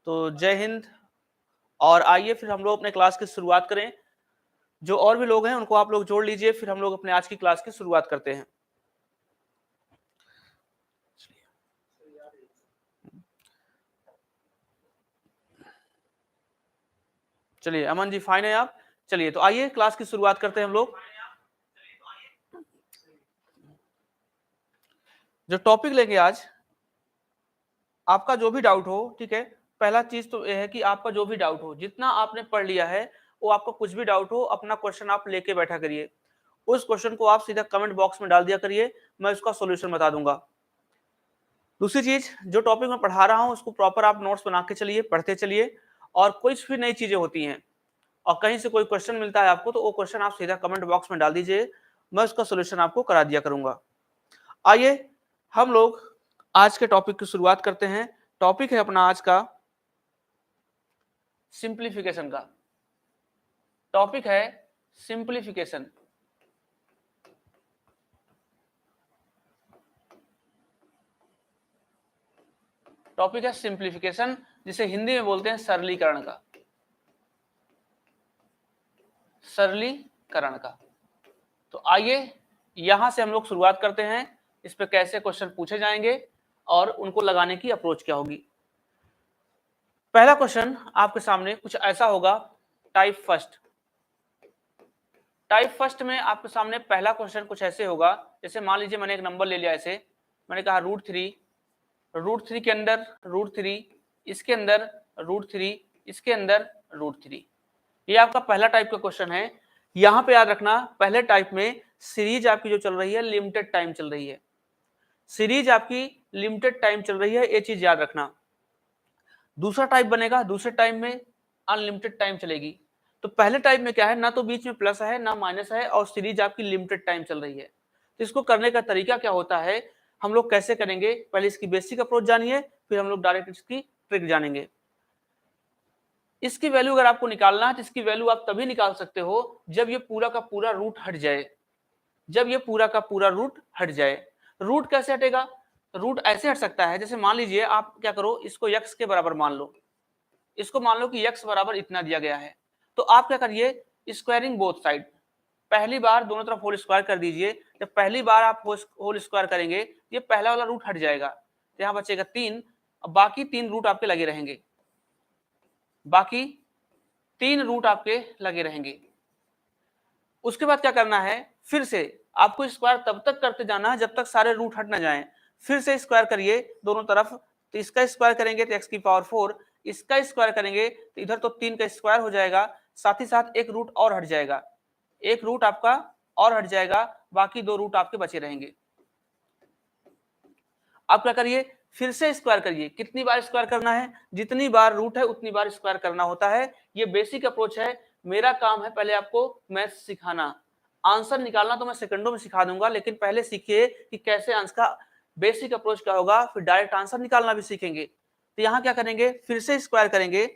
तो जय हिंद। और आइए फिर हम लोग अपने क्लास की शुरुआत करें। जो और भी लोग हैं उनको आप लोग जोड़ लीजिए, फिर हम लोग अपने आज की क्लास की शुरुआत करते हैं। चलिए अमन जी फाइन है आप। चलिए तो आइए क्लास की शुरुआत करते हैं हम लोग। जो टॉपिक लेंगे आज, आपका जो भी डाउट हो, ठीक है। पहला चीज तो यह है कि आपका जो भी डाउट हो, जितना आपने पढ़ लिया है, वो आपका कुछ भी डाउट हो, अपना क्वेश्चन आप लेके बैठा करिए। उस क्वेश्चन को आप सीधा कमेंट बॉक्स में डाल दिया करिए, मैं उसका सॉल्यूशन बता दूंगा। दूसरी चीज, जो टॉपिक मैं पढ़ा रहा हूं उसको प्रॉपर आप नोट्स बना के चलिए, पढ़ते चलिए। और कुछ भी नई चीजें होती हैं और कहीं से कोई क्वेश्चन मिलता है आपको, तो वो क्वेश्चन आप सीधा कमेंट बॉक्स में डाल दीजिए, मैं उसका सॉल्यूशन आपको करा दिया करूंगा। आइए हम लोग आज के टॉपिक की शुरुआत करते हैं। टॉपिक है अपना आज का सिंप्लीफिकेशन का। टॉपिक है सिंप्लीफिकेशन। टॉपिक है सिंप्लीफिकेशन, जिसे हिंदी में बोलते हैं सरलीकरण का। सरलीकरण का। तो आइए यहां से हम लोग शुरुआत करते हैं, इस पे कैसे क्वेश्चन पूछे जाएंगे और उनको लगाने की अप्रोच क्या होगी। पहला क्वेश्चन आपके सामने कुछ ऐसा होगा, टाइप फर्स्ट। टाइप फर्स्ट में आपके सामने पहला क्वेश्चन कुछ ऐसे होगा, जैसे मान लीजिए मैंने एक नंबर ले लिया, ऐसे मैंने कहा √3, √3 के अंदर √3, इसके अंदर √3, इसके अंदर √3। ये आपका पहला टाइप का क्वेश्चन है। यहां पे याद रखना, पहले टाइप में सीरीज आपकी जो चल रही है लिमिटेड टाइम चल रही है। सीरीज आपकी लिमिटेड टाइम चल रही है, ये चीज याद रखना। दूसरा टाइप बनेगा, दूसरे टाइम में अनलिमिटेड टाइम चलेगी। तो पहले टाइप में क्या है, ना तो बीच में प्लस है ना माइनस है, और सीरीज आपकी लिमिटेड टाइम चल रही है। तो इसको करने का तरीका क्या होता है, हम लोग कैसे करेंगे, पहले इसकी बेसिक अप्रोच जानिए, फिर हम लोग डायरेक्ट इसकी ट्रिक जानेंगे। इसकी वैल्यू अगर आपको निकालना है तो इसकी वैल्यू आप तभी निकाल सकते हो जब ये पूरा का पूरा रूट हट जाए। जब ये पूरा का पूरा रूट हट जाए। रूट कैसे हटेगा, रूट ऐसे हट सकता है, जैसे मान लीजिए आप क्या करो, इसको x के बराबर मान लो। इसको मान लो कि x बराबर इतना दिया गया है, तो आप क्या करिए, स्क्वायरिंग बोथ साइड। पहली बार दोनों तरफ होल स्क्वायर कर दीजिए। जब पहली बार आप होल स्क्वायर करेंगे, ये पहला वाला रूट हट जाएगा, तो यहाँ बचेगा 3। अब बाकी 3 रूट आपके लगे रहेंगे, बाकी 3 रूट आपके लगे रहेंगे। उसके बाद क्या करना है, फिर से आपको स्क्वायर तब तक करते जाना है जब तक सारे रूट हट ना जाएं। फिर से स्क्वायर करिए दोनों तरफ। तो इसका स्क्वायर करेंगे तो x⁴, इसका स्क्वायर करेंगे तो इधर तो 3 का स्क्वायर हो जाएगा, साथ ही साथ एक रूट और हट जाएगा, एक रूट आपका और हट जाएगा, बाकी 2 रूट आपके बचे रहेंगे। आप क्या करिए, फिर से स्क्वायर करिए। कितनी बार स्क्वायर करना है, जितनी बार रूट है उतनी बार स्क्वायर करना होता है। ये बेसिक अप्रोच है। मेरा काम है पहले आपको मैथ सिखाना, आंसर निकालना तो मैं सेकंडों में सिखा दूंगा, लेकिन पहले सीखिए कि कैसे आंसर का बेसिक अप्रोच क्या होगा, फिर डायरेक्ट आंसर निकालना भी सीखेंगे। तो यहाँ क्या करेंगे, फिर से स्क्वायर करेंगे।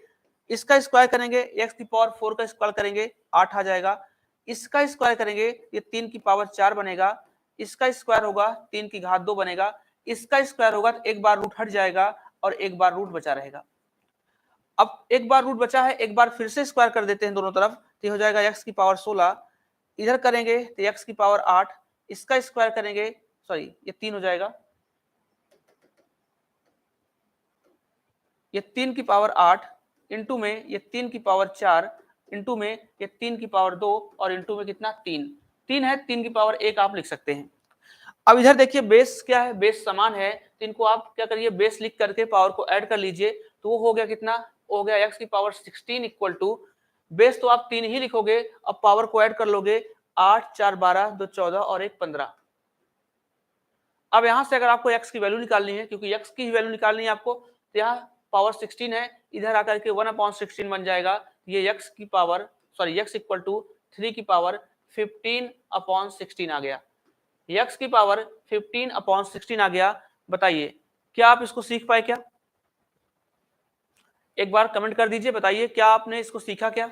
इसका स्क्वायर करेंगे, x⁴ का स्क्वायर करेंगे 8 आ जाएगा। इसका स्क्वायर करेंगे, ये 3⁴ बनेगा। इसका स्क्वायर होगा 3⁻2 बनेगा। इसका स्क्वायर होगा तो एक बार रूट हट जाएगा और एक बार रूट बचा रहेगा। अब एक बार रूट बचा है, एक बार फिर से स्क्वायर कर देते हैं दोनों तरफ, तो हो जाएगा x⁴ इधर करेंगे तो x⁸ इसका स्क्वायर करेंगे, सॉरी ये 3 हो जाएगा, ये 3⁸ इंटू में ये 3⁴ इंटू में ये 3⁻2 और इंटू में कितना 3 है, 3⁻1 आप लिख सकते हैं। अब इधर देखिए बेस क्या है, बेस समान है, तो इनको आप क्या करिए, बेस लिख करके पावर को ऐड कर लीजिए। तो वो हो गया कितना, हो गया x⁻16 इक्वल टू, बेस तो आप 3 ही लिखोगे, अब पावर को ऐड कर लोगे, 8 4 12 2 14 और 1 15। अब यहां से अगर आपको x की वैल्यू निकालनी है, क्योंकि x की वैल्यू निकालनी है आपको, तो यहाँ पावर 16 है, इधर आकर के 1/16 बन जाएगा। ये x की power, sorry x equal to 3 की पावर 15/16 आ गया। x की पावर 15/16 आ गया। बताइए क्या आप इसको सीख पाए क्या, एक बार कमेंट कर दीजिए, बताइए क्या आपने इसको सीखा क्या।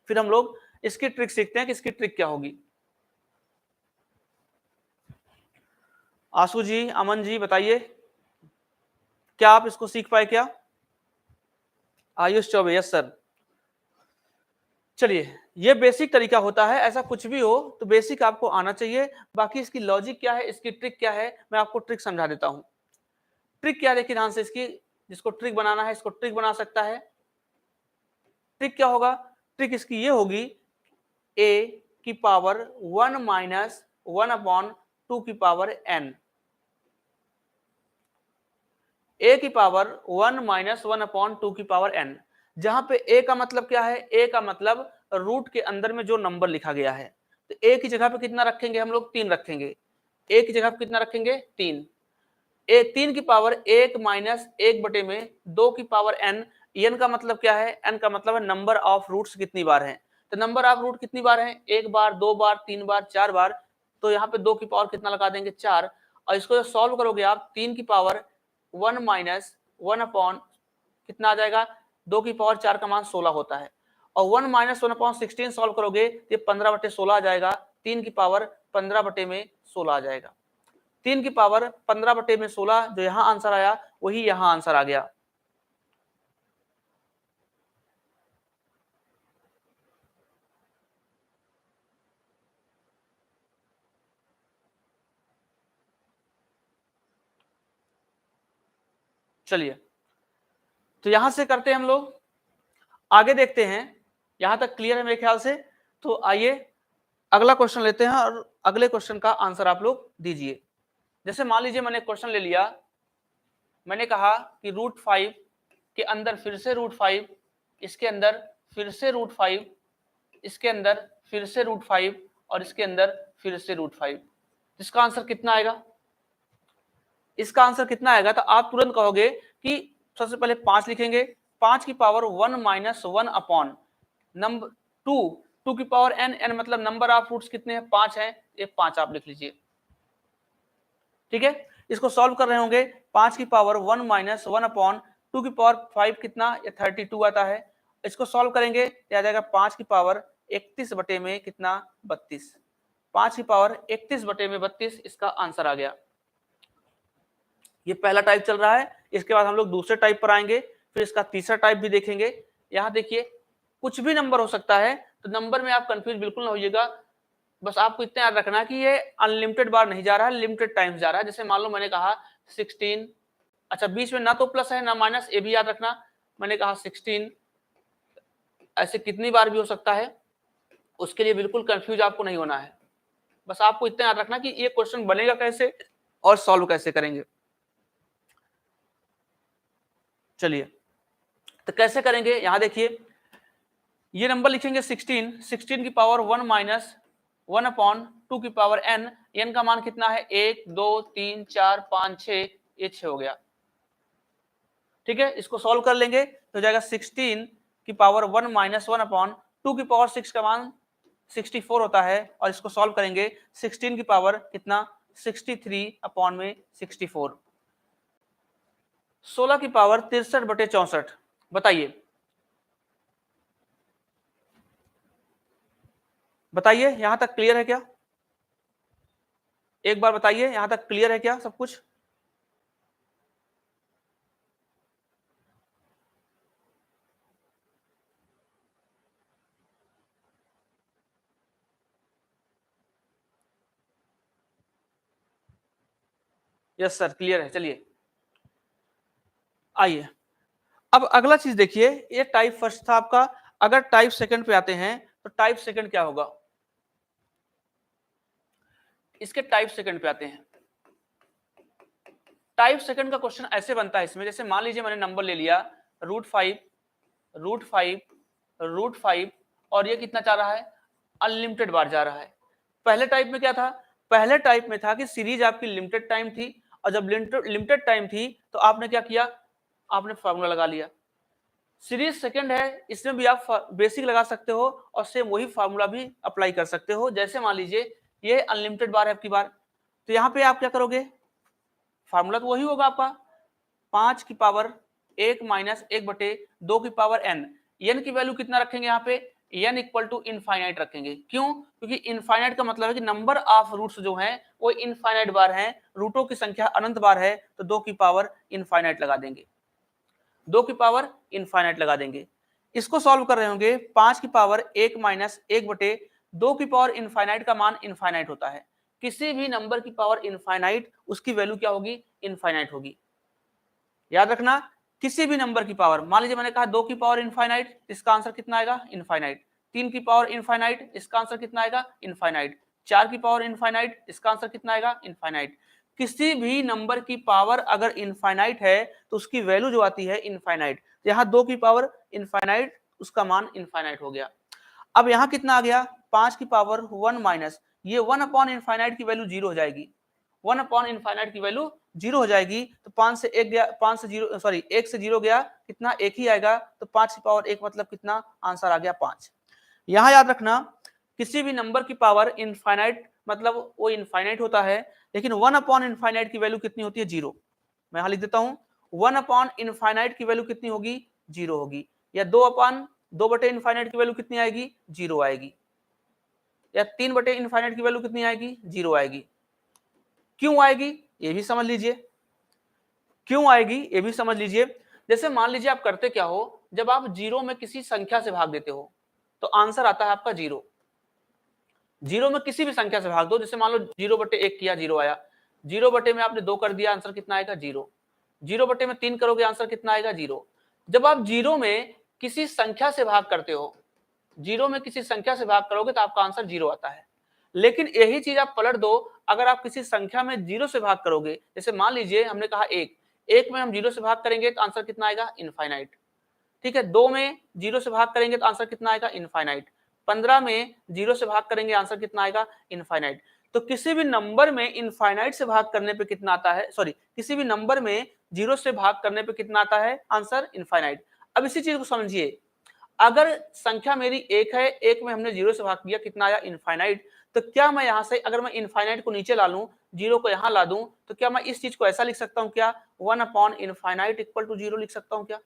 फिर हम लोग इसकी ट्रिक सीखते हैं कि इसकी ट्रिक क्या होगी। आशु जी, अमन जी, बताइए क्या आप इसको सीख पाए क्या। Ayush Choubey, yes sir. चलिए, ये बेसिक तरीका होता है, ऐसा कुछ भी हो तो बेसिक आपको आना चाहिए। बाकी इसकी लॉजिक क्या है, इसकी ट्रिक क्या है, मैं आपको ट्रिक समझा देता हूं। ट्रिक क्या, देखिए ध्यान से, इसकी जिसको ट्रिक बनाना है इसको ट्रिक बना सकता है। ट्रिक क्या होगा, ट्रिक इसकी ये होगी, a की पावर 1 माइनस 1 अपॉन 2 की पावर n, a की पावर 1 माइनस 1 अपॉन 2 की पावर n। जहां पे a का मतलब क्या है, a का मतलब रूट के अंदर में जो नंबर लिखा गया है, तो a की जगह पे कितना रखेंगे हम लोग, 3 रखेंगे। a की जगह पे कितना रखेंगे, 3। ए 3 की पावर 1 माइनस 1 बटे में 2 की पावर n। n का मतलब क्या है, n का मतलब है नंबर ऑफ रूट्स कितनी बार हैं। तो नंबर ऑफ रूट कितनी बार है, 1 बार, 2 बार, 3 बार, 4 बार। तो यहाँ पे 2 की पावर कितना लगा देंगे, 4। और इसको सॉल्व करोगे आप, 3 की पावर 1 माइनस 1 अपॉन कितना आ जाएगा, 2 की पावर 4 का मान 16 होता है। और 1 माइनस 1 अपॉन 16 सॉल्व करोगे तो ये 15 बटे 16 आ जाएगा। 3 की पावर 15 बटे में 16 आ जाएगा। 3 की पावर 15 बटे में 16, जो यहां आंसर आया वही यहां आंसर आ गया। चलिए, तो यहां से करते हैं हम लोग, आगे देखते हैं। यहां तक क्लियर है मेरे ख्याल से। तो आइए अगला क्वेश्चन लेते हैं और अगले क्वेश्चन का आंसर आप लोग दीजिए। जैसे मान लीजिए मैंने क्वेश्चन ले लिया, मैंने कहा कि √5 के अंदर फिर से √5, इसके अंदर फिर से √5, इसके अंदर फिर से √5 और इसके अंदर फिर से √5। इसका आंसर कितना आएगा, इसका आंसर कितना आएगा, तो आप तुरंत कहोगे कि सबसे पहले 5 लिखेंगे। 5 की पावर 1 माइनस 1 अपॉन नंबर 2, 2 की पावर n, n मतलब नंबर ऑफ रूट्स कितने हैं, 5 हैं, ये 5 आप लिख लीजिए। ठीक है, इसको सॉल्व कर रहे होंगे, 5 की पावर 1 माइनस 1 अपॉन 2 की पावर 5 कितना, ये 32 आता है। इसको सॉल्व करेंगे तो आ जाएगा 5 की पावर 31 बटे में कितना, 32। 5 की पावर 31 बटे में 32 इसका आंसर आ गया। ये पहला टाइप चल रहा है। इसके बाद हम लोग दूसरे टाइप पर आएंगे, फिर इसका तीसरा टाइप भी देखेंगे। यहाँ देखिए, कुछ भी नंबर हो सकता है, तो नंबर में आप कंफ्यूज बिल्कुल ना होइएगा। बस आपको इतना याद रखना कि ये अनलिमिटेड बार नहीं जा रहा है, लिमिटेड टाइम्स जा रहा है। जैसे मान लो मैंने कहा 16, अच्छा बीच में ना तो प्लस है ना माइनस, ये भी याद रखना। मैंने कहा 16, ऐसे कितनी बार भी हो सकता है, उसके लिए बिल्कुल कंफ्यूज आपको नहीं होना है। बस आपको इतना याद रखना कि ये क्वेश्चन बनेगा कैसे और सॉल्व कैसे करेंगे। चलिए, तो कैसे करेंगे, यहां देखिए, ये नंबर लिखेंगे 16, 16 की पावर 1 माइनस 1 अपॉन 2 की पावर n। n का मान कितना है, 1 2 3 4 5 6, ये 6 हो गया। ठीक है, इसको सॉल्व कर लेंगे तो हो जाएगा 16 की पावर 1 माइनस 1 अपॉन 2 की पावर 6 का मान 64 होता है। और इसको सॉल्व करेंगे, 16 की पावर कितना, 63 अपॉन में 64, 16 की पावर 63 बटे 64। बताइए बताइए, यहां तक क्लियर है क्या, एक बार बताइए, यहां तक क्लियर है क्या सब कुछ। यस सर, क्लियर है। चलिए आइए, अब अगला चीज देखिए, ये टाइप फर्स्ट था आपका। अगर टाइप सेकंड पे आते हैं तो टाइप सेकंड क्या होगा, इसके टाइप सेकंड पे आते हैं। टाइप सेकंड का क्वेश्चन ऐसे बनता है इसमें, जैसे मान लीजिए मैंने नंबर ले लिया √5, √5, √5 और ये कितना चाह रहा है, अनलिमिटेड बार जा रहा है। पहले टाइप में क्या था, पहले टाइप में था कि सीरीज आपकी लिमिटेड टाइम थी, और जब लिमिटेड टाइम थी तो आपने क्या किया, आपने फार्मूला लगा लिया। सीरीज सेकंड है, इसमें भी आप बेसिक लगा सकते हो और सेम वही फार्मूला भी अप्लाई कर सकते हो। जैसे मान लीजिए ये अनलिमिटेड बार है आपकी बार, तो यहाँ पे आप क्या करोगे, फार्मूला तो वही होगा आपका, 5 की पावर 1 माइनस 1 बटे 2 की पावर n। n की वैल्यू कितना रखेंगे यहाँ पे, n इक्वल टू इनफाइनाइट रखेंगे। क्यों, क्योंकि इनफाइनाइट का मतलब है कि नंबर ऑफ रूट्स जो हैं वो इनफाइनाइट बार हैं, रूटों की संख्या अनंत बार है, तो 2 की पावर इनफाइनाइट लगा देंगे। 2 की पावर इनफाइनाइट लगा देंगे। इसको सॉल्व कर रहे होंगे 5 की पावर 1 माइनस 1 बटे 2 की पावर इनफाइनाइट का मान इनफाइनाइट होता है। किसी भी नंबर की पावर इनफाइनाइट उसकी वैल्यू क्या होगी? इनफाइनाइट होगी। याद रखना, किसी भी नंबर की पावर, मान लीजिए मैंने कहा 2 की पावर इनफाइनाइट, इसका आंसर कितना आएगा? इनफाइनाइट। 3 की पावर इनफाइनाइट, इसका आंसर कितना आएगा? इनफाइनाइट। 4 की पावर इनफाइनाइट, इसका आंसर कितना आएगा? इनफाइनाइट। किसी भी नंबर की पावर अगर इनफाइनाइट है तो उसकी वैल्यू जो आती है इनफाइनाइट। यहाँ 2 की पावर इनफाइनाइट, उसका मान इनफाइनाइट हो गया। अब यहाँ कितना आ गया? 5 की पावर 1 माइनस, ये 1 अपॉन इनफाइनाइट की वैल्यू 0 हो जाएगी। 1 अपॉन इनफाइनाइट की वैल्यू 0 हो जाएगी। तो 5 से 1 गया, 5 से 0 सॉरी 1 से 0 गया, कितना? 1 ही आएगा। तो 5 की पावर 1 मतलब कितना? आंसर आ गया 5। यहाँ याद रखना, किसी भी नंबर की पावर इनफाइनाइट मतलब वो इनफाइनाइट होता है, लेकिन 1 अपॉन इनफाइनाइट की वैल्यू कितनी होती है? 0। मैं यहाँ लिख देता हूँ, 1 अपॉन इनफाइनाइट की वैल्यू कितनी होगी? 0 होगी। या 2 अपॉन 2 बटे इनफाइनाइट की वैल्यू कितनी आएगी? 0 आएगी। या 3 बटे इनफाइनाइट की वैल्यू कितनी आएगी? 0 आएगी। क्यों आएगी ये भी समझ लीजिए। क्यों आएगी ये भी समझ लीजिए। जैसे मान लीजिए आप करते क्या हो, जब आप 0 में किसी संख्या से भाग देते हो तो आंसर आता है आपका 0। 0 में किसी भी संख्या से भाग दो, जैसे मान लो 0 बटे 1 किया, 0 आया। 0 बटे में आपने 2 कर दिया, आंसर कितना आएगा? 0। 0 बटे में 3 करोगे, आंसर कितना आएगा? 0। जब आप 0 में किसी संख्या से भाग करते हो, 0 में किसी संख्या से भाग करोगे तो आपका आंसर 0 आता है। लेकिन यही चीज आप पलट दो, अगर आप किसी संख्या में 0 से भाग करोगे, जैसे मान लीजिए हमने कहा 1 में हम 0 से भाग करेंगे तो आंसर कितना आएगा? इनफाइनाइट। ठीक है, 2 में 0 से भाग करेंगे तो आंसर कितना आएगा? इनफाइनाइट। 15 में 0 से भाग करेंगे, आंसर कितना आएगा? इनफाइनाइट। तो किसी भी नंबर में इनफाइनाइट से भाग करने पे कितना आता है? सॉरी, किसी भी नंबर में 0 से भाग करने पे कितना आता है? Answer infinite. अब इसी चीज को समझिए, अगर संख्या मेरी 1 है, 1 में हमने 0 से भाग किया, कितना आया? इनफाइनाइट। तो क्या मैं यहां से, अगर मैं इनफाइनाइट को नीचे ला लूं, 0 को यहां ला दूं, तो क्या मैं इस चीज को ऐसा लिख सकता हूं क्या? 1 अपॉन इनफाइनाइट इक्वल टू 0 लिख सकता हूं क्या?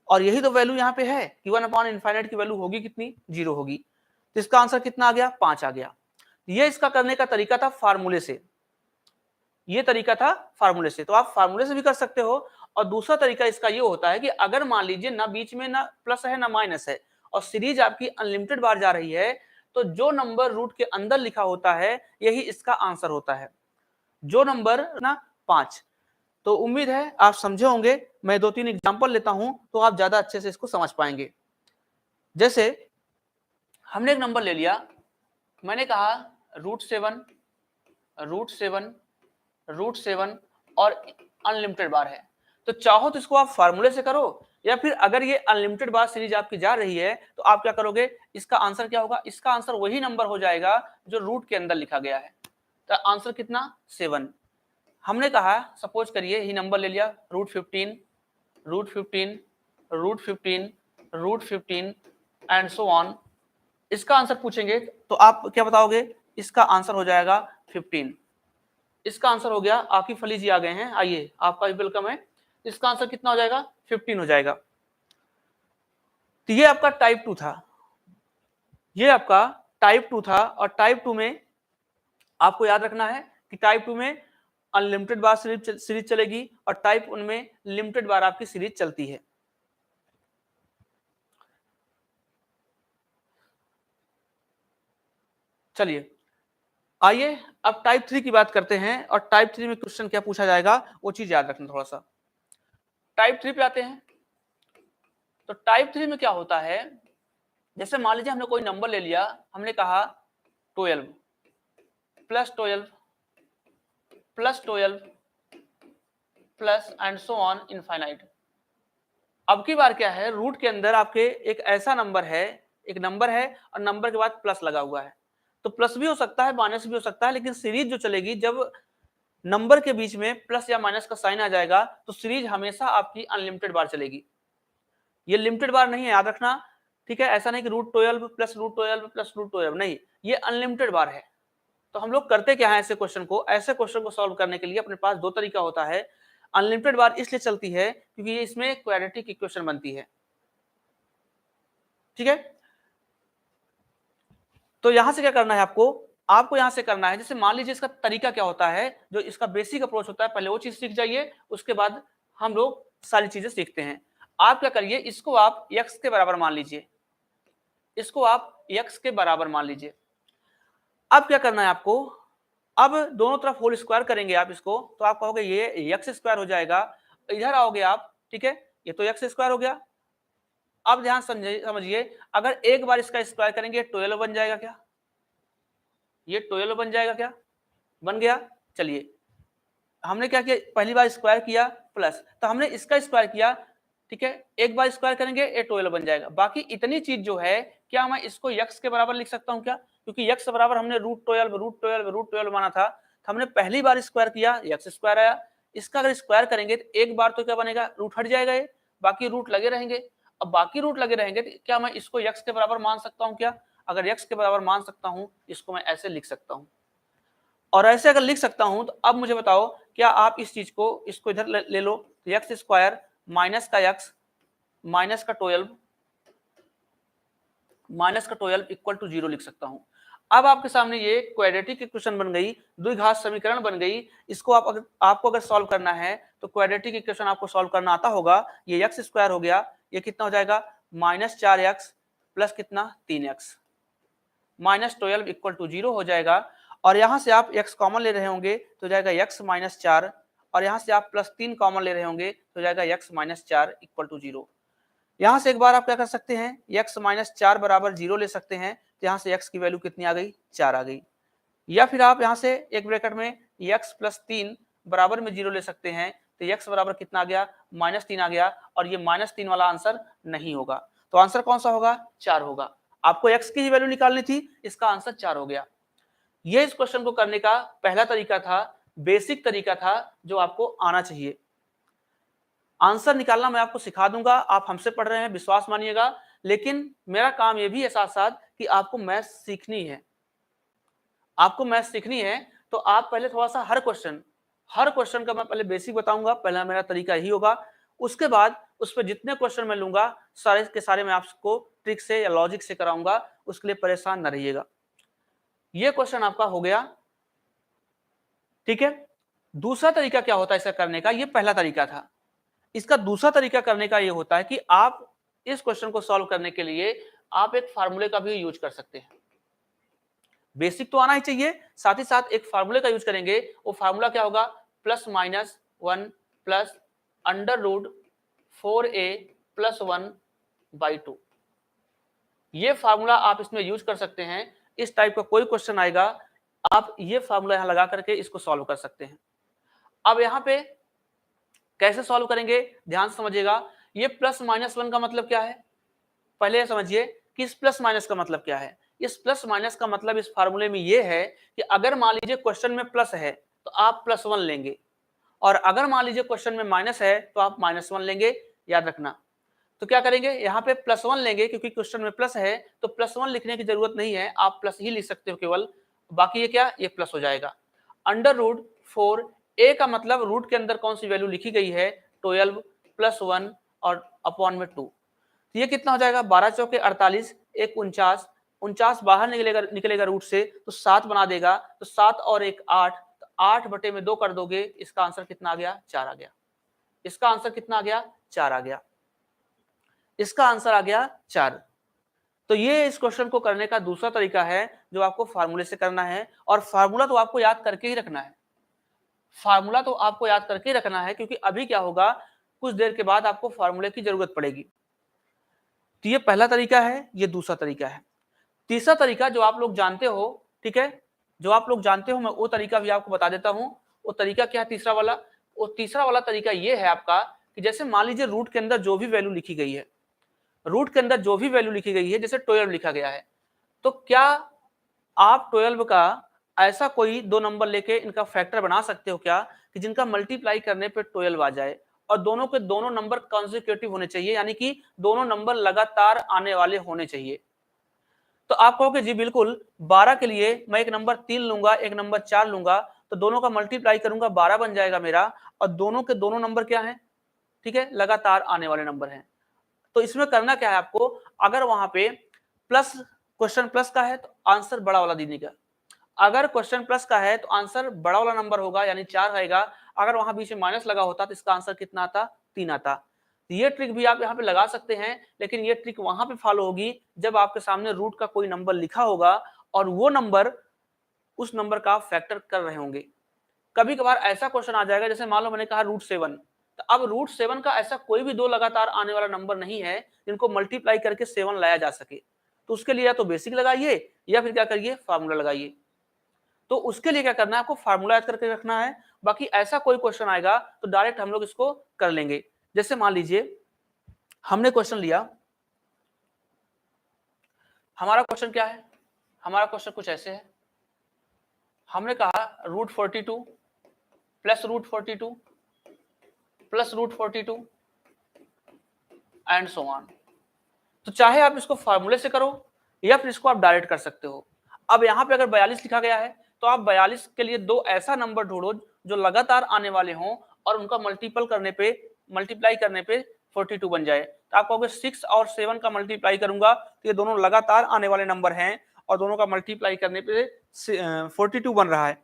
और यही तो वैल्यू यहाँ पे है कि 1 अपॉन इनफाइनाइट की वैल्यू होगी कितनी? 0 होगी। तो इसका आंसर कितना आ गया? 5 आ गया। ये इसका करने का तरीका था फार्मूले से, ये तरीका था फार्मूले से। तो आप फार्मूले से भी कर सकते हो। और दूसरा तरीका इसका ये होता है कि अगर मान लीजिए ना बीच में ना प्लस है ना माइनस है और सीरीज आपकी अनलिमिटेड बार जा रही है, तो जो नंबर रूट के अंदर लिखा होता है यही इसका आंसर होता है। जो नंबर ना 5। तो उम्मीद है आप समझे होंगे। मैं 2-3 एग्जांपल लेता हूं तो आप ज्यादा अच्छे से इसको समझ पाएंगे। जैसे हमने एक नंबर ले लिया, मैंने कहा √7 √7 और अनलिमिटेड बार है। तो चाहो तो इसको आप फार्मूले से करो, या फिर अगर ये अनलिमिटेड बार सीरीज आपकी जा रही है तो आप क्या करोगे? इसका आंसर क्या होगा? इसका आंसर वही नंबर हो जाएगा जो रूट के अंदर लिखा गया है। तो आंसर कितना? 7। हमने कहा सपोज करिए यही नंबर ले लिया √15 √15 एंड सो ऑन। इसका आंसर पूछेंगे तो आप क्या बताओगे? इसका आंसर हो जाएगा 15। इसका आंसर हो गया। आकिफ अली जी आ गए हैं, आइए, आपका भी वेलकम है। इसका आंसर कितना हो जाएगा? 15 हो जाएगा। तो ये आपका टाइप 2 था, ये आपका टाइप 2 था। और टाइप 2 में आपको याद रखना है कि टाइप 2 में अनलिमिटेड बार सीरीज चलेगी और टाइप 1 में लिमिटेड बार आपकी सीरीज चलती है। चलिए आइए अब टाइप 3 की बात करते हैं, और टाइप 3 में क्वेश्चन क्या पूछा जाएगा वो चीज याद रखना थोड़ा सा। टाइप 3 पे आते हैं। तो टाइप 3 में क्या होता है, जैसे मान लीजिए हमने कोई नंबर ले लिया, हमने कहा 12 +12 +12 plus and so on infinite. अब की बार क्या है, रूट के अंदर आपके एक ऐसा नंबर है, एक नंबर है और नंबर के बाद प्लस लगा हुआ है। तो प्लस भी हो सकता है, माइनस भी हो सकता है, लेकिन सीरीज जो चलेगी, जब नंबर के बीच में प्लस या माइनस का साइन आ जाएगा तो सीरीज हमेशा आपकी अनलिमिटेड बार चलेगी। ये लिमिटेड बार नहीं है, याद रखना। ठीक है, ऐसा नहीं कि √12 + √12 + √12, नहीं, ये अनलिमिटेड बार है। तो हम लोग करते क्या है, ऐसे क्वेश्चन को सॉल्व करने के लिए अपने पास 2 तरीका होता है। अनलिमिटेड बार इसलिए चलती है क्योंकि इसमें क्वाड्रेटिक इक्वेशन बनती है। ठीक है, तो यहां से क्या करना है आपको यहां से करना है, जैसे मान लीजिए इसका तरीका क्या होता है, जो इसका बेसिक अप्रोच होता है, पहले वो चीज सीख जाइए, उसके बाद हम लोग सारी चीजें सीखते हैं। आप क्या करिए, इसको आप x के बराबर मान लीजिए, इसको आप x के बराबर मान लीजिए। अब क्या करना है आपको, अब दोनों तरफ होल स्क्वायर करेंगे आप इसको, तो आप कहोगे ये एक्स स्क्वायर हो जाएगा, इधर आओगे आप, ठीक है, ये तो एक्स स्क्वायर हो गया। अब ध्यान समझिए, अगर एक बार इसका स्क्वायर करेंगे 12 बन जाएगा क्या, ये 12 बन जाएगा क्या, बन गया। चलिए हमने क्या किया, पहली बार स्क्वायर किया प्लस, तो हमने इसका स्क्वायर किया, ठीक है, एक बार स्क्वायर करेंगे ये 12 बन जाएगा। बाकी इतनी चीज जो है, क्या मैं इसको x के बराबर लिख सकता हूं क्या, क्योंकि x बराबर हमने √12 माना था, तो हमने पहली बार स्क्वायर किया x स्क्वायर आया, इसका अगर स्क्वायर करेंगे तो एक बार तो क्या बनेगा, रूट हट जाएगा, ये बाकी रूट लगे रहेंगे। अब बाकी रूट लगे रहेंगे तो क्या मैं इसको x के बराबर मान सकता हूँ क्या, अगर x के बराबर मान सकता हूँ, इसको मैं ऐसे लिख सकता हूँ। और ऐसे अगर लिख सकता हूं तो अब मुझे बताओ, क्या आप इस चीज को, इसको इधर ले लो, तो एक्स स्क्वायर माइनस का x माइनस का 12 इक्वल टू 0 लिख सकता हूं। अब आपके सामने ये क्वाड्रेटिक इक्वेशन बन गई, द्विघात समीकरण बन गई। इसको आपको अगर सॉल्व करना है तो क्वाड्रेटिक इक्वेशन आपको सॉल्व करना आता होगा। ये एक्स स्क्वायर हो गया, ये कितना हो जाएगा, -4x प्लस कितना 3x माइनस 12 इक्वल टू 0 हो जाएगा। और यहां से आप x कॉमन ले रहे होंगे तो जाएगा x माइनस 4, और यहां से आप +3 कॉमन ले रहे होंगे तो जाएगा x माइनस 4 इक्वल टू 0। यहां से एक बार आप क्या कर सकते हैं, x माइनस 4 बराबर 0 ले सकते हैं, तो यहां से x की वैल्यू कितनी आ गई, 4 आ गई। या फिर आप यहां से एक ब्रैकेट में x + 3 बराबर में 0 ले सकते हैं, तो x बराबर कितना आ गया, -3 आ गया, और ये -3 वाला आंसर नहीं होगा। तो आंसर कौन सा होगा, 4 होगा। आपको x की ही वैल्यू निकालनी थी, इसका आंसर 4 हो गया। ये इस क्वेश्चन को करने का पहला तरीका था, बेसिक तरीका था, जो आपको आना चाहिए। आंसर निकालना मैं आपको सिखा दूंगा, आप हमसे पढ़ रहे हैं, विश्वास मानिएगा, लेकिन मेरा काम ये भी है साथ साथ कि आपको मैथ्स सीखनी है। आपको मैथ्स सीखनी है तो आप पहले थोड़ा सा हर क्वेश्चन का मैं पहले बेसिक बताऊंगा, पहला मेरा तरीका यही होगा। उसके बाद उस पर जितने क्वेश्चन मैं लूंगा सारे के सारे मैं आपको ट्रिक से या लॉजिक से कराऊंगा, उसके लिए परेशान न रहिएगा। ये क्वेश्चन आपका हो गया, ठीक है। दूसरा तरीका क्या होता है इसका करने का, ये पहला तरीका था। इसका दूसरा तरीका करने का ये होता है कि आप इस क्वेश्चन को सॉल्व करने के लिए आप एक फार्मूले का भी यूज कर सकते हैं। बेसिक तो आना ही चाहिए, साथ ही साथ एक फार्मूले का यूज करेंगे। वो फार्मूला क्या होगा, +-1 प्लस √4a + 1/2। ये फार्मूला आप इसमें यूज कर सकते हैं। इस टाइप का कोई क्वेश्चन आएगा, आप ये फार्मूला यहां लगा करके इसको सॉल्व कर सकते हैं। अब यहां पे कैसे सॉल्व करेंगे, ध्यान से समझिएगा। ये +-1 का मतलब क्या है, पहले ये समझिए कि इस प्लस माइनस का मतलब क्या है। इस प्लस माइनस का मतलब इस फार्मूले में ये है कि अगर मान लीजिए क्वेश्चन में प्लस है तो आप +1 लेंगे, और अगर मान लीजिए क्वेश्चन में माइनस है तो आप -1 लेंगे, याद रखना। तो क्या करेंगे, यहाँ पे +1 लेंगे, क्योंकि क्वेश्चन में प्लस है तो +1 लिखने की जरूरत नहीं है, आप प्लस ही लिख सकते हो केवल। बाकी ये क्या, ये प्लस हो जाएगा। √4 a का मतलब रूट के अंदर कौन सी वैल्यू लिखी गई है, 12 + 1 और अपॉन में 2। ये कितना हो जाएगा, 12 चौके 48, 1 49, 49 बाहर निकलेगा रूट से तो 7 बना देगा, तो 7 और 1 8, तो 8/2 कर दोगे, इसका आंसर कितना आ गया, 4 आ गया। इसका आंसर कितना आ गया, 4 आ गया। इसका आंसर आ गया 4। तो ये इस क्वेश्चन को करने का दूसरा तरीका है, जो आपको फार्मूले से करना है। और फार्मूला तो आपको याद करके ही रखना है, फार्मूला तो आपको याद करके ही रखना है, क्योंकि अभी क्या होगा, कुछ देर के बाद आपको फार्मूले की जरूरत पड़ेगी। तो ये पहला तरीका है, ये दूसरा तरीका है। तीसरा तरीका जो आप लोग जानते हो, ठीक है, जो आप लोग जानते हो, मैं वो तरीका भी आपको बता देता हूं। वो तरीका क्या है तीसरा वाला, वो तीसरा वाला तरीका ये है आपका कि जैसे मान लीजिए रूट के अंदर जो भी वैल्यू लिखी गई है, रूट के अंदर जो भी वैल्यू लिखी गई है, जैसे 12 लिखा गया है, तो क्या आप 12 का ऐसा कोई दो नंबर लेके इनका फैक्टर बना सकते हो क्या, कि जिनका मल्टीप्लाई करने पे 12 आ जाए, और दोनों के दोनों नंबर कॉन्जिक्यूटिव होने चाहिए, यानी कि दोनों नंबर लगातार आने वाले होने चाहिए। तो आप कहोगे जी बिल्कुल, 12 के लिए मैं एक नंबर 3 लूंगा, एक नंबर 4 लूंगा, तो दोनों का मल्टीप्लाई करूंगा, 12 बन जाएगा मेरा, और दोनों के दोनों नंबर क्या है, ठीक है, लगातार आने वाले नंबर हैं। तो इसमें करना क्या है आपको, अगर वहां पे प्लस, क्वेश्चन प्लस का है तो आंसर बड़ा वाला देने का, अगर क्वेश्चन प्लस का है तो आंसर बड़ा वाला नंबर होगा, यानी 4 आएगा। अगर वहां बीच में माइनस लगा होता तो इसका आंसर कितना आता, 3 आता। तो ये ट्रिक भी आप यहाँ पे लगा सकते हैं, लेकिन ये ट्रिक वहां पे फॉलो होगी जब आपके सामने रूट का कोई नंबर लिखा होगा और वो नंबर उस नंबर का आप फैक्टर कर रहे होंगे। कभी कभार ऐसा क्वेश्चन आ जाएगा, जैसे मान लो मैंने कहा √7, तो अब √7 का ऐसा कोई भी दो लगातार आने वाला नंबर नहीं है जिनको मल्टीप्लाई करके 7 लाया जा सके। तो उसके लिए या तो बेसिक लगाइए या फिर क्या करिए, फार्मूला लगाइए। तो उसके लिए क्या करना है, आपको फार्मूला याद करके रखना है। बाकी ऐसा कोई क्वेश्चन आएगा तो डायरेक्ट हम लोग इसको कर लेंगे। जैसे मान लीजिए हमने क्वेश्चन लिया, हमारा क्वेश्चन क्या है, हमारा क्वेश्चन कुछ ऐसे है, हमने कहा √42 plus √42 plus √42 and so on. तो चाहे आप इसको फार्मूले से करो या फिर इसको आप डायरेक्ट कर सकते हो। अब यहाँ पे अगर 42 लिखा गया है तो आप 42 के लिए दो ऐसा नंबर ढूंढो जो लगातार आने वाले हों और उनका मल्टीप्लाई करने पे 42 बन जाए। तो आप कहोगे 6 और 7 का मल्टीप्लाई करूंगा तो ये दोनों लगातार आने वाले नंबर हैं और दोनों का मल्टीप्लाई करने पे 42 बन रहा है।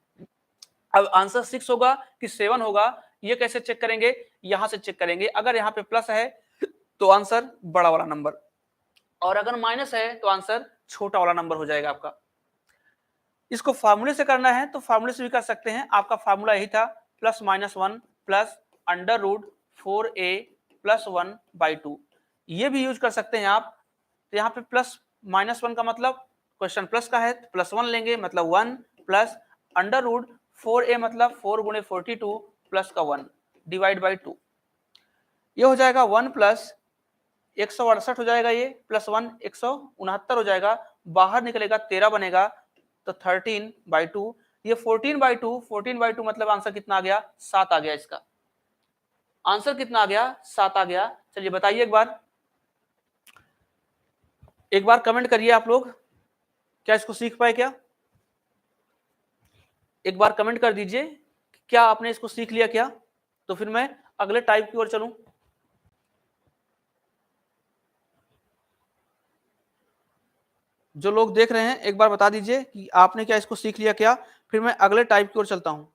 अब आंसर 6 होगा कि 7 होगा, ये कैसे चेक करेंगे, यहां से चेक करेंगे। अगर यहाँ पे प्लस है तो आंसर बड़ा वाला नंबर, और अगर माइनस है तो आंसर छोटा वाला नंबर हो जाएगा आपका। इसको फार्मूले से करना है तो फार्मूले से भी कर सकते हैं। आपका फार्मूला यही था, +-1 प्लस √4a + 1/2। ये भी यूज कर सकते हैं आप। तो यहाँ पे +-1 का मतलब क्वेश्चन प्लस का है, +1 लेंगे मतलब 1 प्लस √4a मतलब 4 × 42 प्लस का 1 डिवाइड बाई 2। ये हो जाएगा 1 प्लस 168 हो जाएगा, ये +1 169 हो जाएगा, बाहर निकलेगा 13 बनेगा, तो 13/2। ये 14/2 मतलब आंसर कितना आ गया, 7 आ गया। इसका आंसर कितना आ गया, 7 आ गया। चलिए बताइए एक बार कमेंट करिए आप लोग, क्या इसको सीख पाए क्या? एक बार कमेंट कर दीजिए क्या आपने इसको सीख लिया क्या, तो फिर मैं अगले टाइप की ओर चलूं। जो लोग देख रहे हैं एक बार बता दीजिए कि आपने क्या इसको सीख लिया क्या, फिर मैं अगले टाइप की ओर चलता हूं।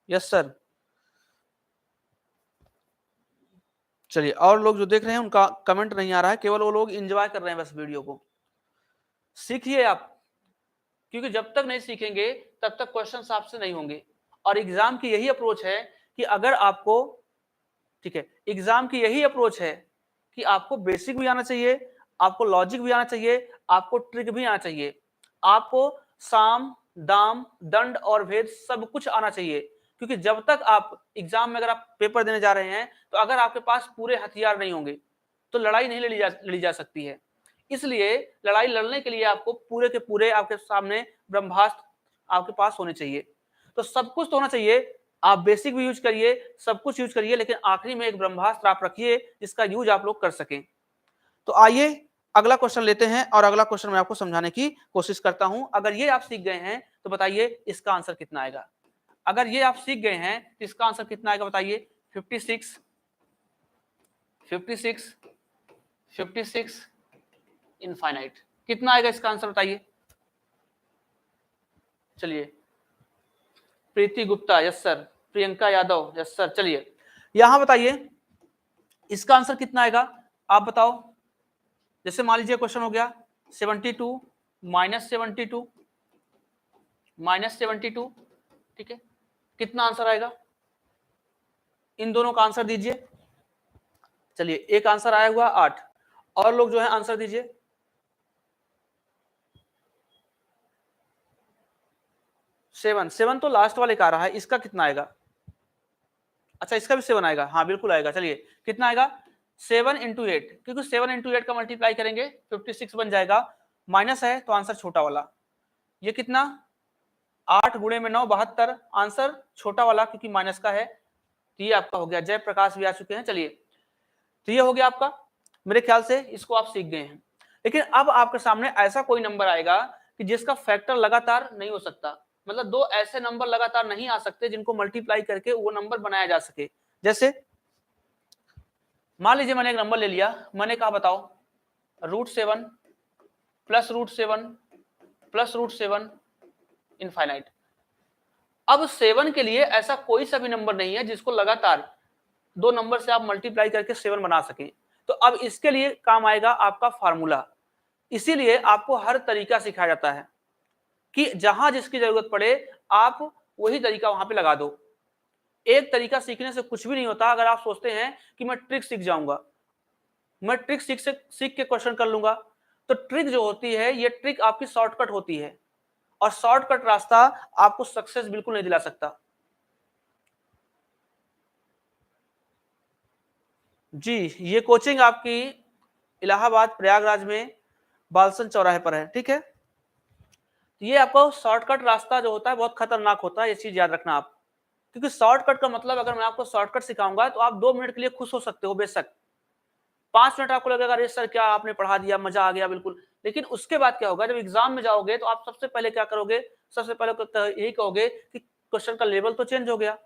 Yes sir. चलिए, और लोग जो देख रहे हैं उनका कमेंट नहीं आ रहा है, केवल वो लोग एंजॉय कर रहे हैं बस वीडियो को। सीखिए आप, क्योंकि जब तक नहीं सीखेंगे तब तक क्वेश्चंस आपसे नहीं होंगे। और एग्जाम की यही अप्रोच है कि अगर आपको, ठीक है, एग्जाम की यही अप्रोच है कि आपको बेसिक भी आना चाहिए, आपको लॉजिक भी आना चाहिए, आपको ट्रिक भी आना चाहिए, आपको साम दाम दंड और भेद सब कुछ आना चाहिए। क्योंकि जब तक आप एग्जाम में, अगर आप पेपर देने जा रहे हैं, तो अगर आपके पास पूरे हथियार नहीं होंगे तो लड़ाई नहीं लड़ी जा सकती है। इसलिए लड़ाई लड़ने के लिए आपको पूरे के पूरे आपके सामने ब्रह्मास्त्र आपके पास होने चाहिए। तो सब कुछ तो होना चाहिए, आप बेसिक भी यूज करिए, सब कुछ यूज करिए, लेकिन आखिरी में एक ब्रह्मास्त्र आप रखिए जिसका यूज आप लोग कर सकें। तो आइए अगला क्वेश्चन लेते हैं और अगला क्वेश्चन मैं आपको समझाने की कोशिश करता हूं। अगर ये आप सीख गए हैं तो बताइए इसका आंसर कितना आएगा। अगर ये आप सीख गए हैं तो इसका आंसर कितना आएगा बताइए। 56 56 56 इनफाइनाइट, कितना आएगा इसका आंसर बताइए। चलिए, Preeti Gupta yes sir, Priyanka Yadav yes sir. चलिए यहां बताइए इसका आंसर कितना आएगा, आप बताओ। जैसे मान लीजिए क्वेश्चन हो गया 72 माइनस 72, ठीक है, कितना आंसर आएगा, इन दोनों का आंसर दीजिए। चलिए एक आंसर आया हुआ 8, और लोग जो है आंसर दीजिए। सेवन तो लास्ट वाले का आ रहा है, इसका कितना आएगा, अच्छा इसका भी 7 आएगा, हाँ बिल्कुल आएगा। चलिए कितना आएगा, 7 × 8, क्योंकि 7 × 8 का मल्टीप्लाई करेंगे 56 बन जाएगा। माइनस है तो आंसर छोटा वाला, ये कितना 8 × 9 72, आंसर छोटा वाला क्योंकि माइनस का है। तो ये आपका हो गया। जय प्रकाश भी आ चुके हैं। चलिए तो ये हो गया आपका, मेरे ख्याल से इसको आप सीख गए हैं। लेकिन अब आपके सामने ऐसा कोई नंबर आएगा कि जिसका फैक्टर लगातार नहीं हो सकता, मतलब दो ऐसे नंबर लगातार नहीं आ सकते जिनको मल्टीप्लाई करके वो नंबर बनाया जा सके। जैसे मान लीजिए मैंने एक नंबर ले लिया, मैंने कहा बताओ √7 प्लस √7 प्लस √7 इनफाइनाइट। अब 7 के लिए ऐसा कोई सा भी नंबर नहीं है जिसको लगातार 2 नंबर से आप मल्टीप्लाई करके 7 बना सके। तो अब इसके लिए काम आएगा आपका फार्मूला। इसीलिए आपको हर तरीका सिखाया जाता है कि जहां जिसकी जरूरत पड़े आप वही तरीका वहां पे लगा दो। एक तरीका सीखने से कुछ भी नहीं होता। अगर आप सोचते हैं कि मैं ट्रिक सीख जाऊंगा, मैं ट्रिक सीख के क्वेश्चन कर लूंगा, तो ट्रिक जो होती है ये ट्रिक आपकी शॉर्टकट होती है, और शॉर्टकट रास्ता आपको सक्सेस बिल्कुल नहीं दिला सकता। जी, ये कोचिंग आपकी इलाहाबाद प्रयागराज में बालसन चौराहे पर है, ठीक है। ये आपको शॉर्टकट रास्ता जो होता है बहुत खतरनाक होता है, ये चीज याद रखना आप। क्योंकि शॉर्टकट का मतलब, अगर मैं आपको शॉर्टकट सिखाऊंगा तो आप 2 मिनट के लिए खुश हो सकते हो बेशक, 5 मिनट आपको लगेगा अरे सर क्या आपने पढ़ा दिया, मजा आ गया बिल्कुल। लेकिन उसके बाद क्या होगा, जब एग्जाम में जाओगे तो आप सबसे पहले क्या करोगे, सबसे पहले तो यही कहोगे कि क्वेश्चन का लेवल तो चेंज हो गया,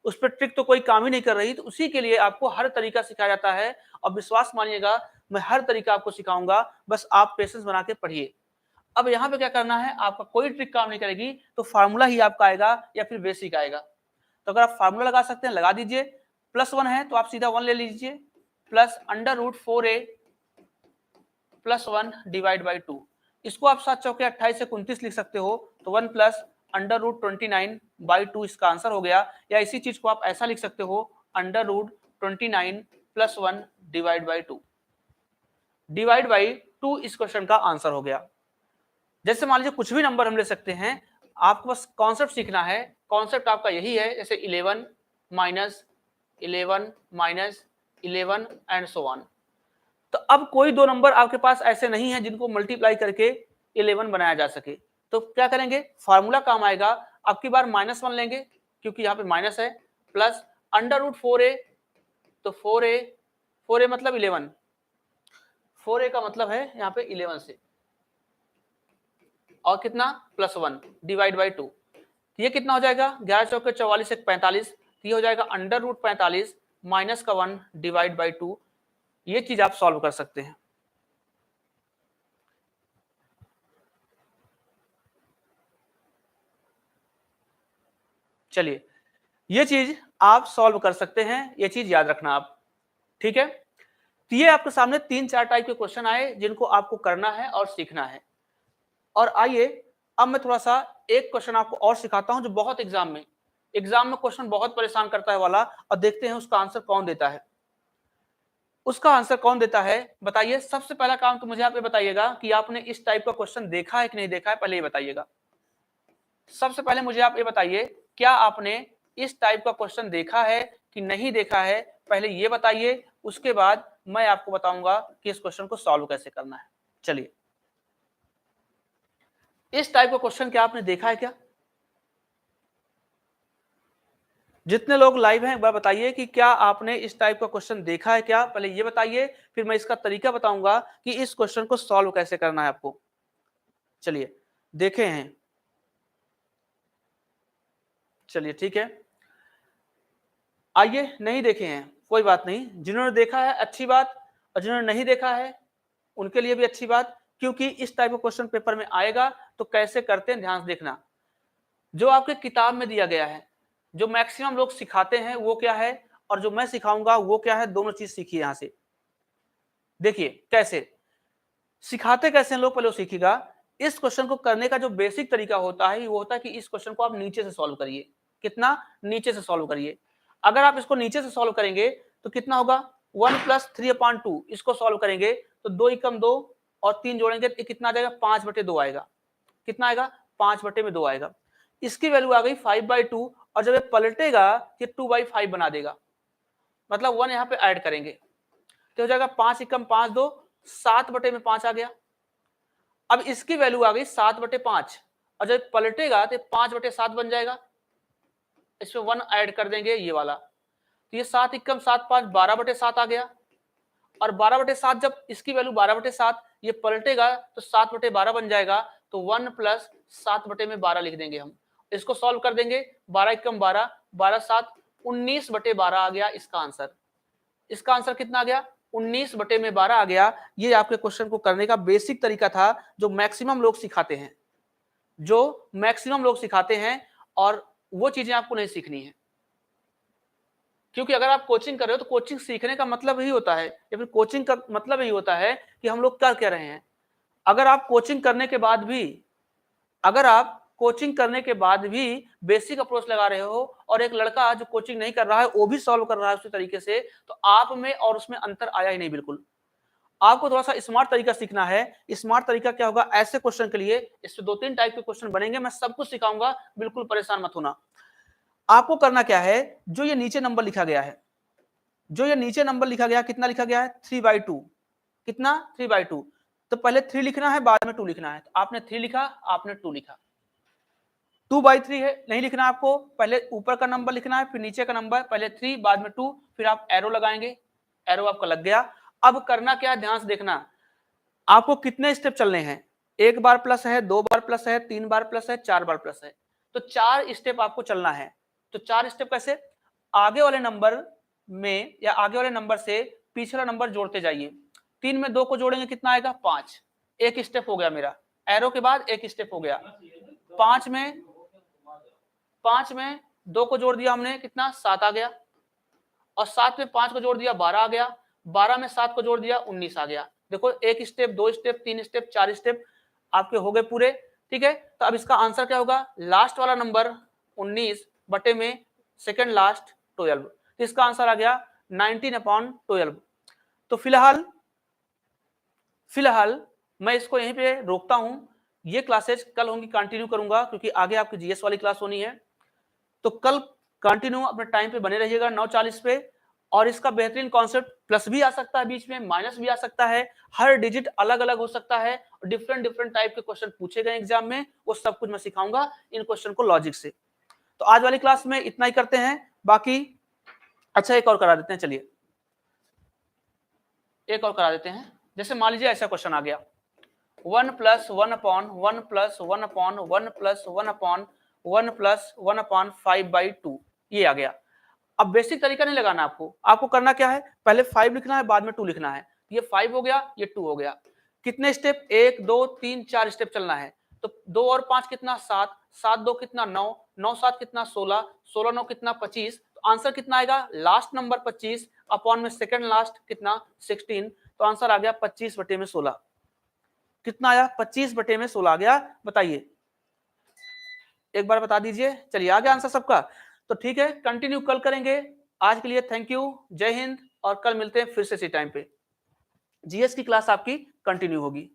उस पर ट्रिक तो कोई काम ही नहीं कर रही। तो उसी के लिए आपको हर तरीका सिखाया जाता है, और विश्वास मानिएगा मैं हर तरीका आपको सिखाऊंगा, बस आप पेशेंस बना के पढ़िए। अब यहाँ पे क्या करना है, आपका कोई ट्रिक काम नहीं करेगी, तो फार्मूला ही आपका आएगा या फिर बेसिक आएगा। तो अगर आप फार्मूला लगा सकते हैं लगा दीजिए। +1 है तो आप सीधा 1 ले लीजिए, प्लस √4a + 1 डिवाइड बाई 2। इसको आप 7 चौके 28 से 29 लिख सकते हो, तो 1 प्लस √29/2 इसका आंसर हो गया। या इसी चीज को आप ऐसा लिख सकते हो, √29 + 1 डिवाइड बाई 2। डिवाइड बाई 2 इस क्वेश्चन का आंसर हो गया। जैसे मान लीजिए कुछ भी नंबर हम ले सकते हैं, आपको बस कॉन्सेप्ट सीखना है। कॉन्सेप्ट आपका यही है, जैसे 11 minus 11 minus 11 and so on. तो अब कोई 2 नंबर आपके पास ऐसे नहीं है जिनको मल्टीप्लाई करके 11 बनाया जा सके, तो क्या करेंगे, फार्मूला काम आएगा। अब की बार -1 लेंगे क्योंकि यहाँ पे माइनस है, प्लस √4a, तो 4a मतलब 11, 4a का मतलब है यहाँ पे 11 से, और कितना +1 डिवाइड बाई 2। ये कितना हो जाएगा, 11 चौके 44 से 45, ये हो जाएगा √45 माइनस का 1 डिवाइड बाई 2। ये चीज आप सॉल्व कर सकते हैं। चलिए, ये चीज आप सॉल्व कर सकते हैं, ये चीज याद रखना आप, ठीक है। तो ये आपके सामने 3-4 टाइप के क्वेश्चन आए जिनको आपको करना है और सीखना है। और आइए अब मैं थोड़ा सा एक क्वेश्चन आपको और सिखाता हूं जो बहुत एग्जाम में क्वेश्चन बहुत परेशान करता है वाला, और देखते हैं उसका आंसर कौन देता है। उसका आंसर कौन देता है बताइए। सबसे पहला काम तो मुझे आप ये बताइएगा कि आपने इस टाइप का क्वेश्चन देखा है कि नहीं देखा है, पहले ये बताइएगा। सबसे पहले मुझे आप ये बताइए, क्या आपने इस टाइप का क्वेश्चन देखा है कि नहीं देखा है, पहले ये बताइए। उसके बाद मैं आपको बताऊंगा कि इस क्वेश्चन को सॉल्व कैसे करना है। चलिए, इस टाइप का क्वेश्चन क्या आपने देखा है क्या? जितने लोग लाइव हैं एक बार बताइए कि क्या आपने इस टाइप का क्वेश्चन देखा है क्या, पहले ये बताइए, फिर मैं इसका तरीका बताऊंगा कि इस क्वेश्चन को सॉल्व कैसे करना है आपको। चलिए, देखे हैं, चलिए ठीक है। आइए, नहीं देखे हैं कोई बात नहीं, जिन्होंने देखा है अच्छी बात, और जिन्होंने नहीं देखा है उनके लिए भी अच्छी बात, क्योंकि इस टाइप का क्वेश्चन पेपर में आएगा। तो कैसे करते हैं ध्यान से देखना। जो आपके किताब में दिया गया है, जो मैक्सिमम लोग सिखाते हैं वो क्या है, और जो मैं सिखाऊंगा वो क्या है, दोनों चीज सीखिए। यहां से देखिए कैसे सिखाते, कैसे लोग पहले सीखिएगा। इस क्वेश्चन को करने का जो बेसिक तरीका होता है वो होता है कि इस क्वेश्चन को आप नीचे से सॉल्व करिए। कितना, नीचे से सॉल्व करिए। अगर आप इसको नीचे से सॉल्व करेंगे तो कितना होगा, 1 + 3/2। इसको सॉल्व करेंगे तो 2 × 2 और 3 जोड़ेंगे तो कितना आ जाएगा, 5/2 आएगा। कितना आएगा, 5/2 आएगा। इसकी वैल्यू आ गई 5/2, और जब ये पलटेगा ये 2/5 बना देगा, मतलब 1 यहाँ पे ऐड करेंगे तो हो जाएगा 5 × 5 2, 7/5 आ गया। अब इसकी वैल्यू आ गई 7/5, और जब पलटेगा तो 5/7 बन जाएगा। इसमें 1 ऐड कर देंगे ये वाला, तो ये 7 × 7 5 12/7 आ गया। और 12/7 जब इसकी वैल्यू 12/7 ये पलटेगा तो 7/12 बन जाएगा। तो 1 + 7/12 लिख देंगे हम। इसको सॉल्व कर देंगे, 12 × 12 12 7 19/12 आ गया इसका आंसर। इसका आंसर कितना आ गया, 19/12 आ गया। ये आपके क्वेश्चन को करने का बेसिक तरीका था जो मैक्सिमम लोग सिखाते हैं। जो मैक्सिमम लोग सिखाते हैं, और वो चीजें आपको नहीं सीखनी है। क्योंकि अगर आप कोचिंग कर रहे हो तो कोचिंग सीखने का मतलब ही होता है, या फिर कोचिंग का मतलब ही होता है कि हम लोग कर क्या रहे हैं। अगर आप कोचिंग करने के बाद भी बेसिक अप्रोच लगा रहे हो, और एक लड़का जो कोचिंग नहीं कर रहा है वो भी सॉल्व कर रहा है उसी तरीके से, तो आप में और उसमें अंतर आया ही नहीं बिल्कुल। आपको थोड़ा सा स्मार्ट तरीका सीखना है। स्मार्ट तरीका क्या होगा, ऐसे क्वेश्चन के लिए इससे 2-3 टाइप के क्वेश्चन बनेंगे, मैं सब कुछ सिखाऊंगा, बिल्कुल परेशान मत होना। आपको करना क्या है, जो ये नीचे नंबर लिखा गया है, कितना लिखा गया है 3/2, कितना 3/2, तो पहले 3 लिखना है, बाद में 2 लिखना है। तो आपने 3 लिखा, आपने 2 लिखा। 2/3 है, नहीं लिखना आपको, पहले ऊपर का नंबर लिखना है, फिर नीचे का नंबर, पहले 3 बाद में 2, फिर आप एरो लगाएंगे, एरो आपका लग गया। अब करना क्या है, ध्यान से देखना, आपको कितने स्टेप चलने हैं, 1 बार प्लस है, 2 बार प्लस है, 3 बार प्लस है, 4 बार प्लस है, तो 4 स्टेप आपको चलना है। तो 4 स्टेप कैसे, आगे वाले नंबर में या आगे वाले नंबर से पिछला नंबर जोड़ते जाइए। 3 में 2 को जोड़ेंगे कितना आएगा 5, एक स्टेप हो गया मेरा, एरो के बाद एक स्टेप हो गया। 5 में 2 को जोड़ दिया हमने, कितना 7 आ गया, और 7 में 5 को जोड़ दिया 12 आ गया, 12 में 7 को जोड़ दिया 19 आ गया। देखो, एक स्टेप, 2 स्टेप, 3 स्टेप, 4 स्टेप आपके हो गए पूरे, ठीक है। तो अब इसका आंसर क्या होगा, लास्ट वाला नंबर 19 बटे में सेकंड लास्ट 12, तो इसका आंसर आ गया 19/12। तो फिलहाल मैं इसको यहीं पे रोकता हूं। ये क्लासेस कल होंगी, कंटिन्यू करूंगा, क्योंकि आगे आपकी जीएस वाली क्लास होनी है। तो कल कंटिन्यू अपने टाइम पे बने रहिएगा 9:40 पे। और इसका बेहतरीन कॉन्सेप्ट, प्लस भी आ सकता है बीच में, माइनस भी आ सकता है, हर डिजिट अलग अलग हो सकता है, डिफरेंट टाइप के क्वेश्चन पूछे गए एग्जाम में, वो सब कुछ मैं सिखाऊंगा इन क्वेश्चन को लॉजिक से। तो आज वाली क्लास में इतना ही करते हैं, बाकी अच्छा एक और करा देते हैं, चलिए एक और करा देते हैं। जैसे मान लीजिए ऐसा क्वेश्चन आ गया, 1 + 1/1 + 1/1 + 1/1 + 1/5/2, ये आ गया। अब बेसिक तरीका नहीं लगाना आपको करना क्या है, पहले 5 लिखना है, बाद में 2 लिखना है। ये 5 हो गया, ये 2 हो गया। कितने स्टेप, 1 2 3 4 स्टेप चलना है। तो 2 और 5 कितना 7, 7 2 कितना 9, 9 7 कितना 16, 16 9 कितना 25। तो आंसर कितना आएगा, लास्ट नंबर 25 अपॉन में सेकंड लास्ट कितना 16, तो आंसर आ गया 25/16। कितना आया, 25/16 आ गया। बताइए, एक बार बता दीजिए। चलिए, आ गया आंसर सबका। तो ठीक है, कंटिन्यू कल करेंगे। आज के लिए थैंक यू, जय हिंद, और कल मिलते हैं फिर से इसी टाइम पे। जीएस की क्लास आपकी कंटिन्यू होगी।